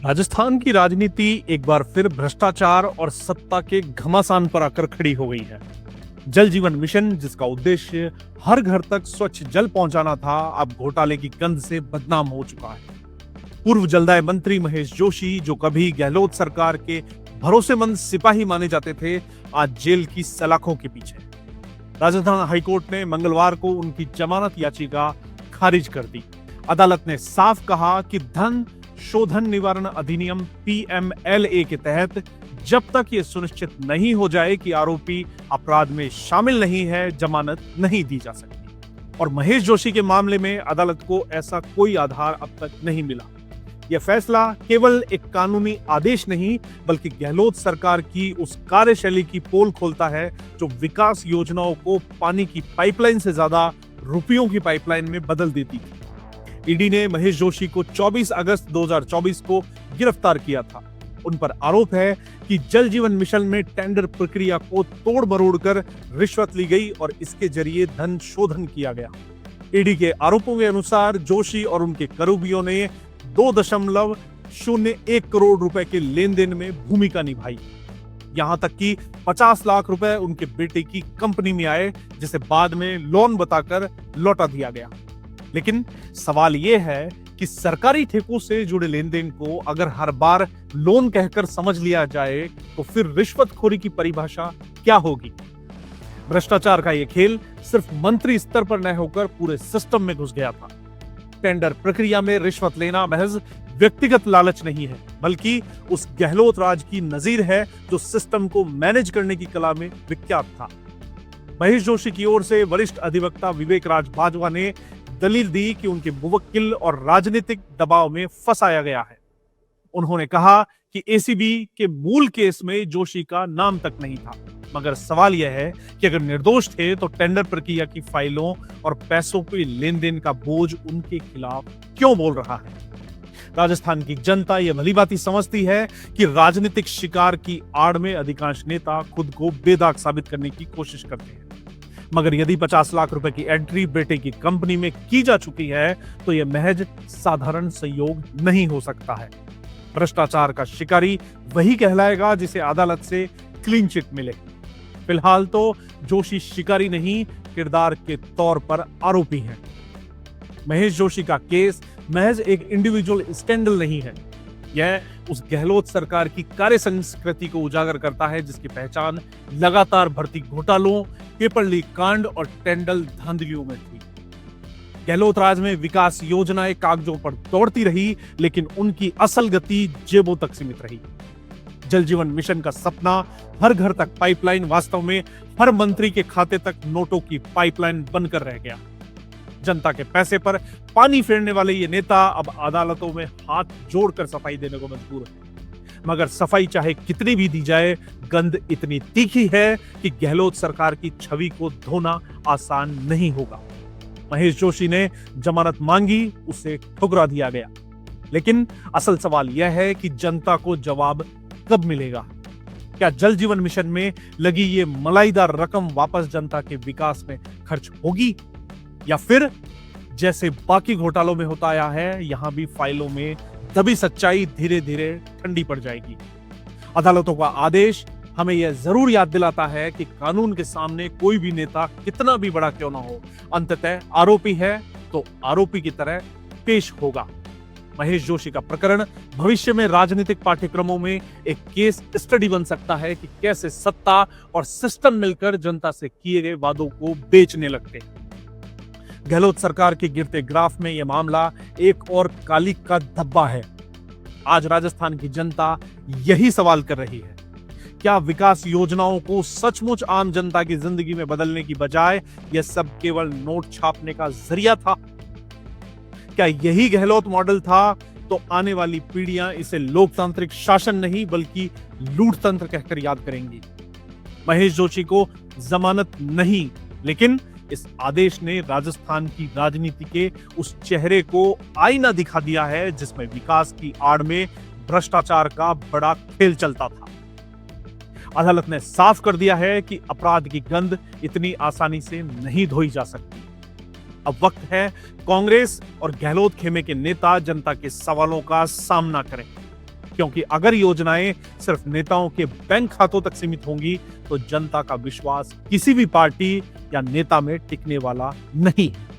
राजस्थान की राजनीति एक बार फिर भ्रष्टाचार और सत्ता के घमासान पर आकर खड़ी हो गई है। जल जीवन मिशन, जिसका उद्देश्य हर घर तक स्वच्छ जल पहुंचाना था, अब घोटाले की गंध से बदनाम हो चुका है। पूर्व जलदाय मंत्री महेश जोशी, जो कभी गहलोत सरकार के भरोसेमंद सिपाही माने जाते थे, आज जेल की सलाखों के पीछे। राजस्थान हाईकोर्ट ने मंगलवार को उनकी जमानत याचिका खारिज कर दी। अदालत ने साफ कहा कि धन शोधन निवारण अधिनियम PMLA के तहत जब तक ये सुनिश्चित नहीं हो जाए कि आरोपी अपराध में शामिल नहीं है, जमानत नहीं दी जा सकती। और महेश जोशी के मामले में अदालत को ऐसा कोई आधार अब तक नहीं मिला। यह फैसला केवल एक कानूनी आदेश नहीं, बल्कि गहलोत सरकार की उस कार्यशैली की पोल खोलता है जो विकास योजनाओं को पानी की पाइपलाइन से ज्यादा रुपयों की पाइपलाइन में बदल देती थी। ईडी ने महेश जोशी को 24 अगस्त 2024 को गिरफ्तार किया था। उन पर आरोप है कि जल जीवन मिशन में टेंडर प्रक्रिया को तोड़ मरोड़ कर रिश्वत ली गई और इसके जरिए धन शोधन किया गया। ईडी के आरोपों के अनुसार जोशी और उनके करीबियों ने 2.01 करोड़ रुपए के लेन देन में भूमिका निभाई। यहां तक कि 50 लाख रुपए उनके बेटे की कंपनी में आए, जिसे बाद में लोन बताकर लौटा दिया गया। लेकिन सवाल यह है कि सरकारी ठेकों से जुड़े लेन देन को अगर हर बार लोन कहकर समझ लिया जाए, तो फिर रिश्वतखोरी की परिभाषा क्या होगी? भ्रष्टाचार का यह खेल सिर्फ मंत्री स्तर पर न होकर पूरे सिस्टम में घुस गया था। टेंडर प्रक्रिया में रिश्वत लेना महज व्यक्तिगत लालच नहीं है, बल्कि उस गहलोत राज की नजीर है जो सिस्टम को मैनेज करने की कला में विख्यात था। महेश जोशी की ओर से वरिष्ठ अधिवक्ता विवेक राज बाजवा ने दलील दी कि उनके मुवक्किल और राजनीतिक दबाव में फंसाया गया है। उन्होंने कहा कि ACB के मूल केस में जोशी का नाम तक नहीं था, मगर सवाल यह है कि अगर निर्दोष थे तो टेंडर प्रक्रिया की फाइलों और पैसों के लेन देन का बोझ उनके खिलाफ क्यों बोल रहा है? राजस्थान की जनता यह भलीभांति समझती है कि राजनीतिक शिकार की आड़ में अधिकांश नेता खुद को बेदाग साबित करने की कोशिश करते हैं। मगर यदि 50 लाख रुपए की एंट्री बेटे की कंपनी में की जा चुकी है, तो यह महज साधारण संयोग नहीं हो सकता है। भ्रष्टाचार का शिकारी वही कहलाएगा जिसे अदालत से क्लीन चिट मिले। फिलहाल तो जोशी शिकारी नहीं, किरदार के तौर पर आरोपी हैं। महेश जोशी का केस महज एक इंडिविजुअल स्कैंडल नहीं है, यह उस गहलोत सरकार की कार्य संस्कृति को उजागर करता है, जिसकी पहचान लगातार भर्ती घोटालों, पेपर लीक कांड और टेंडर धांधलियों में थी। गहलोत राज में विकास योजनाएं कागजों पर दौड़ती रही, लेकिन उनकी असल गति जेबों तक सीमित रही। जल जीवन मिशन का सपना हर घर तक पाइपलाइन वास्तव में हर मंत्री के खाते तक नोटों की पाइपलाइन बनकर रह गया। जनता के पैसे पर पानी फेरने वाले ये नेता अब अदालतों में हाथ जोड़कर सफाई देने को मजबूर है। मगर सफाई चाहे कितनी भी दी जाए, गंध इतनी तीखी है कि गहलोत सरकार की छवि को धोना आसान नहीं होगा। महेश जोशी ने जमानत मांगी, उसे ठुकरा दिया गया। लेकिन असल सवाल यह है कि जनता को जवाब कब मिलेगा? क्या जल जीवन मिशन में लगी ये मलाईदार रकम वापस जनता के विकास में खर्च होगी, या फिर जैसे बाकी घोटालों में होता आया है, यहां भी फाइलों में दबी सच्चाई धीरे धीरे ठंडी पड़ जाएगी? अदालतों का आदेश हमें यह जरूर याद दिलाता है कि कानून के सामने कोई भी नेता कितना भी बड़ा क्यों ना हो, अंततः आरोपी है तो आरोपी की तरह पेश होगा। महेश जोशी का प्रकरण भविष्य में राजनीतिक पाठ्यक्रमों में एक केस स्टडी बन सकता है कि कैसे सत्ता और सिस्टम मिलकर जनता से किए गए वादों को बेचने लगते हैं। गहलोत सरकार के गिरते ग्राफ में यह मामला एक और कालिक का धब्बा है। आज राजस्थान की जनता यही सवाल कर रही है, क्या विकास योजनाओं को सचमुच आम जनता की जिंदगी में बदलने की बजाय यह सब केवल नोट छापने का जरिया था? क्या यही गहलोत मॉडल था, तो आने वाली पीढ़ियां इसे लोकतांत्रिक शासन नहीं बल्कि लूटतंत्र कहकर याद करेंगी। महेश जोशी को जमानत नहीं, लेकिन इस आदेश ने राजस्थान की राजनीति के उस चेहरे को आईना दिखा दिया है जिसमें विकास की आड़ में भ्रष्टाचार का बड़ा खेल चलता था। अदालत ने साफ कर दिया है कि अपराध की गंध इतनी आसानी से नहीं धोई जा सकती। अब वक्त है कांग्रेस और गहलोत खेमे के नेता जनता के सवालों का सामना करें। क्योंकि अगर योजनाएं सिर्फ नेताओं के बैंक खातों तक सीमित होंगी तो जनता का विश्वास किसी भी पार्टी या नेता में टिकने वाला नहीं है।